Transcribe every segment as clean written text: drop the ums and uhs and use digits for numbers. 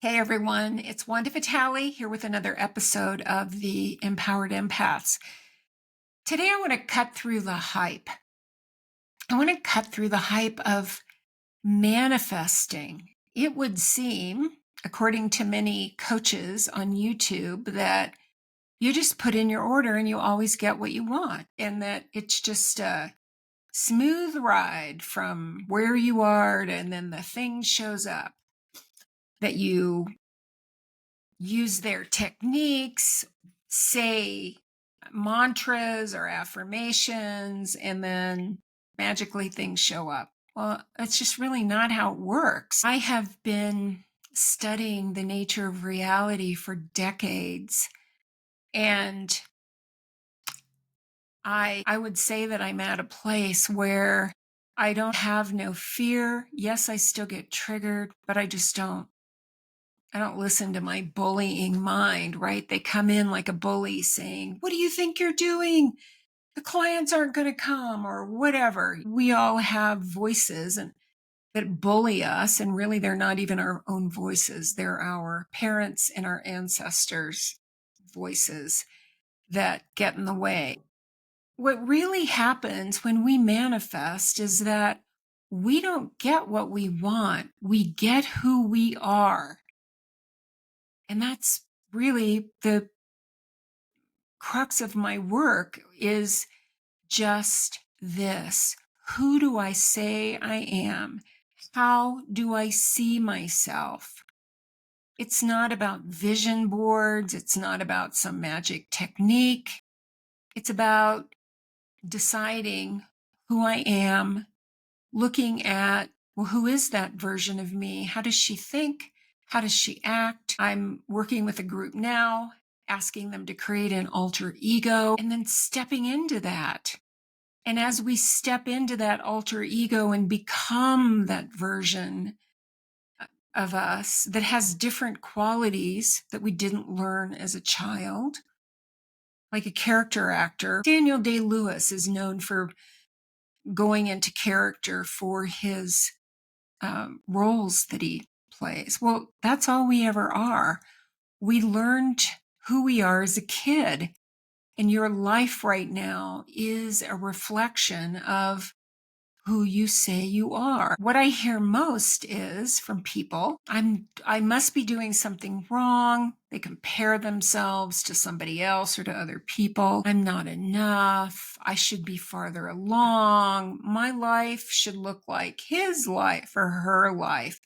Hey everyone, it's Wanda Vitale here with another episode of the Empowered Empaths. Today I want to cut through the hype. I want to cut through the hype of manifesting. It would seem, according to many coaches on YouTube, that you just put in your order and you always get what you want, and that it's just a smooth ride from where you are and then the thing shows up, that you use their techniques, say mantras or affirmations, and then magically things show up. Well, that's just really not how it works. I have been studying the nature of reality for decades, and I would say that I'm at a place where I don't have no fear. Yes, I still get triggered, but I don't listen to my bullying mind, right? They come in like a bully saying, "What do you think you're doing? The clients aren't going to come," or whatever. We all have voices and that bully us, and really they're not even our own voices. They're our parents and our ancestors' voices that get in the way. What really happens when we manifest is that we don't get what we want. We get who we are. And that's really the crux of my work, is just this. Who do I say I am? How do I see myself? It's not about vision boards. It's not about some magic technique. It's about deciding who I am, looking at, well, who is that version of me? How does she think? How does she act? I'm working with a group now, asking them to create an alter ego and then stepping into that. And as we step into that alter ego and become that version of us that has different qualities that we didn't learn as a child, like a character actor, Daniel Day-Lewis is known for going into character for his roles that he plays. Well, that's all we ever are. We learned who we are as a kid, and your life right now is a reflection of who you say you are. What I hear most is from people, I must be doing something wrong. They compare themselves to somebody else or to other people. I'm not enough. I should be farther along. My life should look like his life or her life.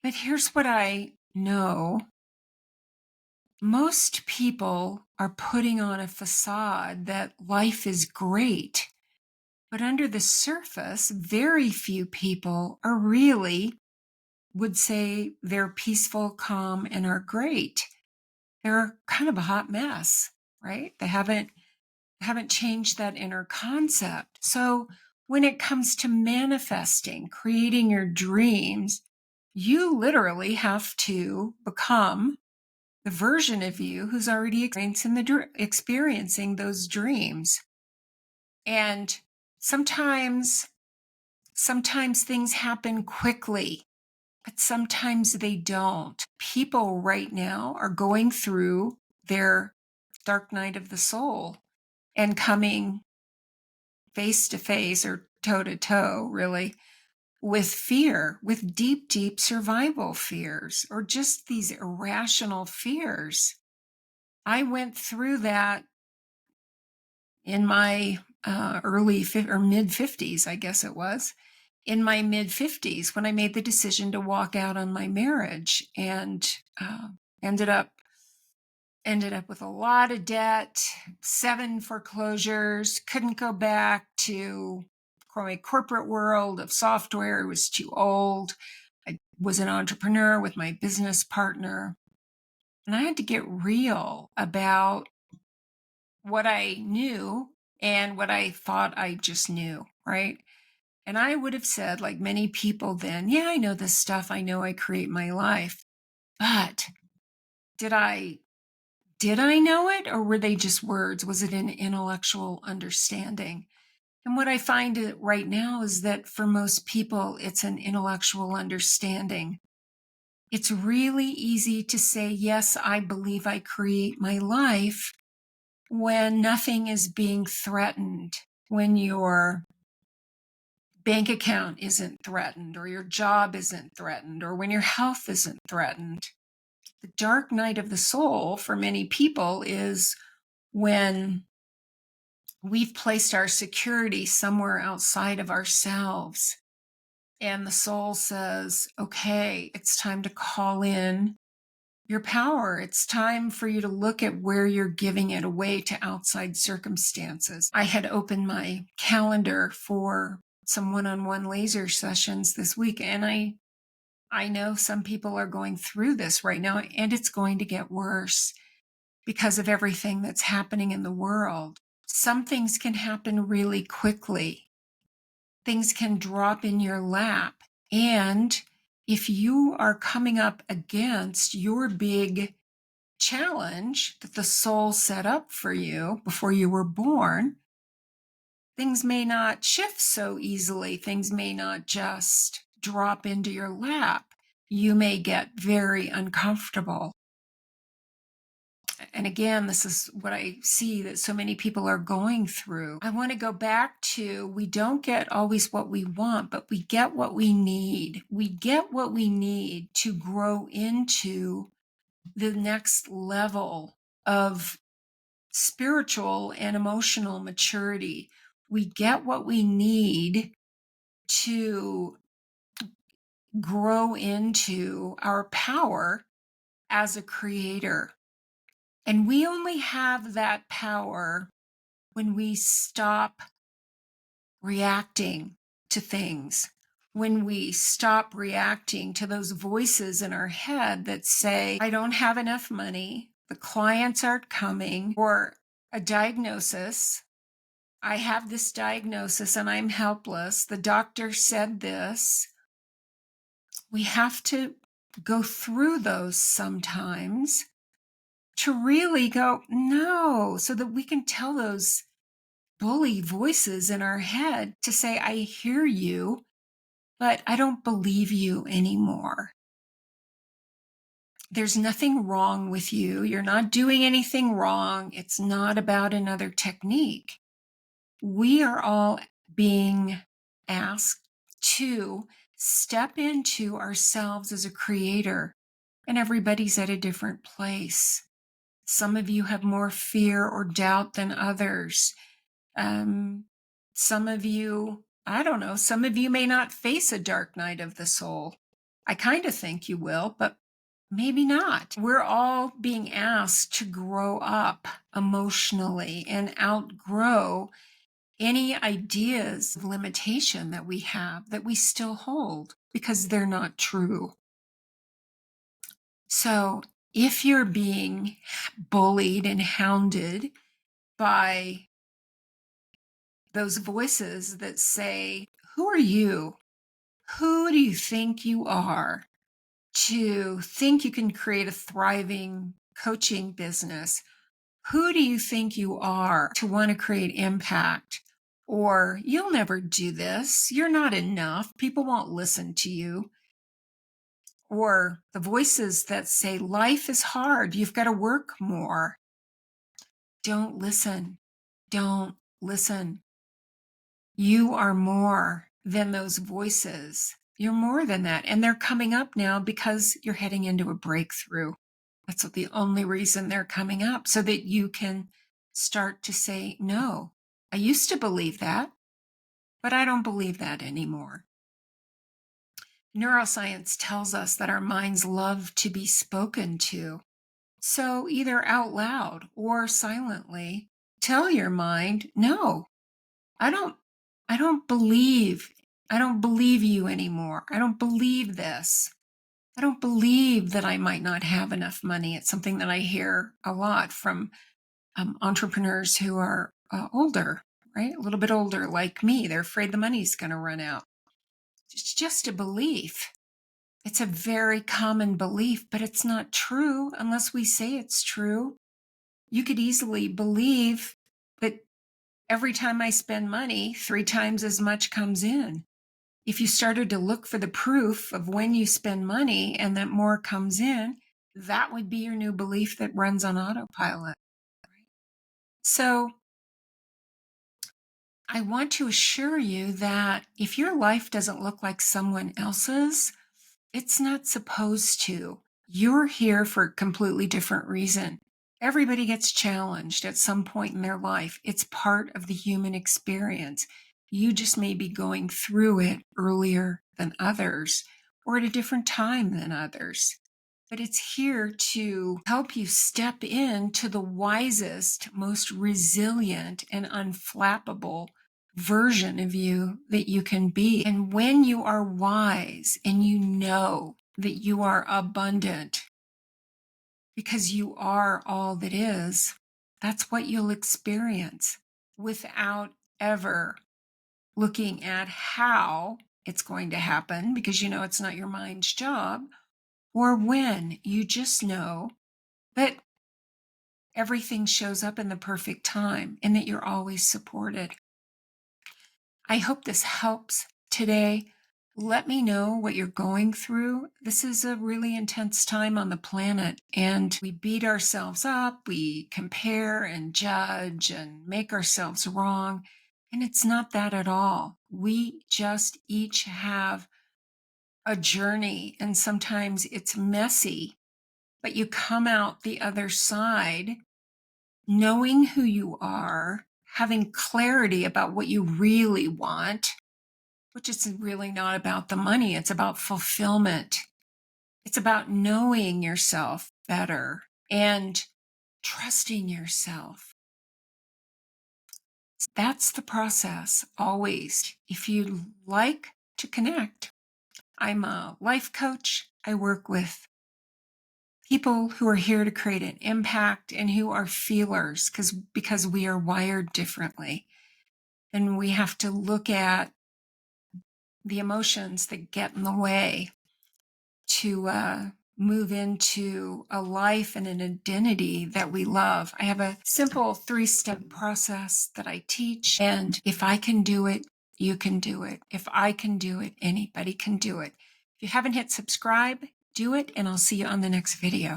But here's what I know. Most people are putting on a facade that life is great. But under the surface, very few people are really would say they're peaceful, calm, and are great. They're kind of a hot mess, right? They haven't changed that inner concept. So when it comes to manifesting, creating your dreams, you literally have to become the version of you who's already experiencing those dreams. And sometimes things happen quickly, but sometimes they don't. People right now are going through their dark night of the soul and coming face to face or toe to toe, really, with fear, with deep, deep survival fears, or just these irrational fears. I went through that in my early or mid 50s, I guess it was. In my mid 50s, when I made the decision to walk out on my marriage, and ended up with a lot of debt, 7 foreclosures, couldn't go back to my corporate world of software. It was too old. I was an entrepreneur with my business partner, and I had to get real about what I knew and what I thought I just knew, right? And I would have said, like many people then, yeah, I know this stuff. I know I create my life. But did I know it, or were they just words? Was it an intellectual understanding? And what I find right now is that for most people, it's an intellectual understanding. It's really easy to say, yes, I believe I create my life when nothing is being threatened, when your bank account isn't threatened, or your job isn't threatened, or when your health isn't threatened. The dark night of the soul for many people is when we've placed our security somewhere outside of ourselves. And the soul says, okay, it's time to call in your power. It's time for you to look at where you're giving it away to outside circumstances. I had opened my calendar for some one-on-one laser sessions this week, and I know some people are going through this right now, and it's going to get worse because of everything that's happening in the world. Some things can happen really quickly. Things can drop in your lap. And if you are coming up against your big challenge that the soul set up for you before you were born, things may not shift so easily. Things may not just drop into your lap. You may get very uncomfortable. And again, this is what I see that so many people are going through. I want to go back to, we don't get always what we want, but we get what we need. We get what we need to grow into the next level of spiritual and emotional maturity. We get what we need to grow into our power as a creator. And we only have that power when we stop reacting to things, when we stop reacting to those voices in our head that say, I don't have enough money, the clients aren't coming, or a diagnosis. I have this diagnosis and I'm helpless. The doctor said this. We have to go through those sometimes to really go, no, so that we can tell those bully voices in our head to say, I hear you, but I don't believe you anymore. There's nothing wrong with you. You're not doing anything wrong. It's not about another technique. We are all being asked to step into ourselves as a creator, and everybody's at a different place. Some of you have more fear or doubt than others. Some of you, I don't know, some of you may not face a dark night of the soul. I kind of think you will, but maybe not. We're all being asked to grow up emotionally and outgrow any ideas of limitation that we have that we still hold because they're not true. So if you're being bullied and hounded by those voices that say, who are you? Who do you think you are to think you can create a thriving coaching business? Who do you think you are to want to create impact? Or you'll never do this. You're not enough. People won't listen to you. Or the voices that say life is hard. You've got to work more. Don't listen. Don't listen. You are more than those voices. You're more than that. And they're coming up now because you're heading into a breakthrough. That's the only reason they're coming up, so that you can start to say, no, I used to believe that, but I don't believe that anymore. Neuroscience tells us that our minds love to be spoken to. So either out loud or silently, tell your mind, no, I don't believe you anymore. I don't believe this. I don't believe that I might not have enough money. It's something that I hear a lot from entrepreneurs who are older, right? A little bit older, like me. They're afraid the money's going to run out. It's just a belief. It's a very common belief, but it's not true unless we say it's true. You could easily believe that every time I spend money, 3 times as much comes in. If you started to look for the proof of when you spend money and that more comes in, that would be your new belief that runs on autopilot. So I want to assure you that if your life doesn't look like someone else's, it's not supposed to. You're here for a completely different reason. Everybody gets challenged at some point in their life. It's part of the human experience. You just may be going through it earlier than others or at a different time than others. But it's here to help you step into the wisest, most resilient, and unflappable version of you that you can be. And when you are wise and you know that you are abundant because you are all that is, that's what you'll experience without ever looking at how it's going to happen, because you know it's not your mind's job, or when. You just know that everything shows up in the perfect time and that you're always supported. I hope this helps today. Let me know what you're going through. This is a really intense time on the planet, and we beat ourselves up, we compare and judge and make ourselves wrong. And it's not that at all. We just each have a journey, and sometimes it's messy, but you come out the other side knowing who you are, having clarity about what you really want, which is really not about the money. It's about fulfillment. It's about knowing yourself better and trusting yourself. That's the process always. If you'd like to connect, I'm a life coach. I work with people who are here to create an impact and who are feelers because we are wired differently. And we have to look at the emotions that get in the way to move into a life and an identity that we love. I have a simple 3-step process that I teach. And if I can do it, you can do it. If I can do it, anybody can do it. If you haven't hit subscribe, do it, and I'll see you on the next video.